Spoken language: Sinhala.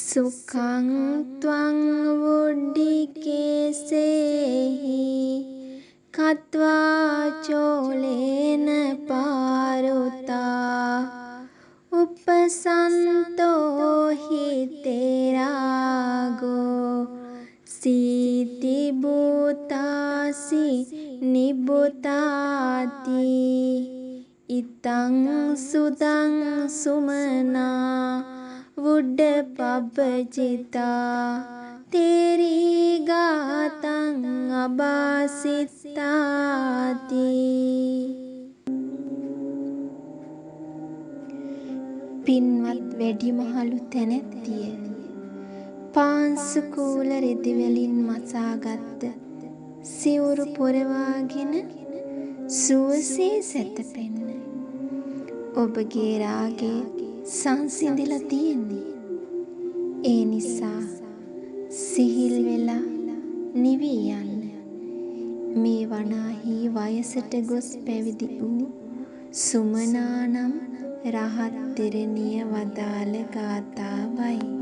සුඛං ත්වං වුඩ්ඩිකේසේහි කତ୍වා චෝලේන පාරුතා උපසන්තෝ හි තේරාගෝ සීති භූතාසි නිබ්බුතාති ඉතං සුදං සුමනා වුඩ්ඩ පබ්බජිතා තේරී ගාතං අබාසිතාති. පින්වත් වැඩිමහලු තැනැත්තිය, පාංශුකූල රෙදි වලින් මසාගත්ත සිවුරු පොරවාගෙන සුවසේ සැතපෙන්න. ඔබගේ රාගය සංසිඳිලා තියෙන්නේ. ඒ නිසා සිහිල් වෙලා නිවී යන්න. මේ වනාහි වයසට ගොස් පැවිදි වූ සුමනා නම් රහත් තෙරණිය වදාළ ගාථාවයි.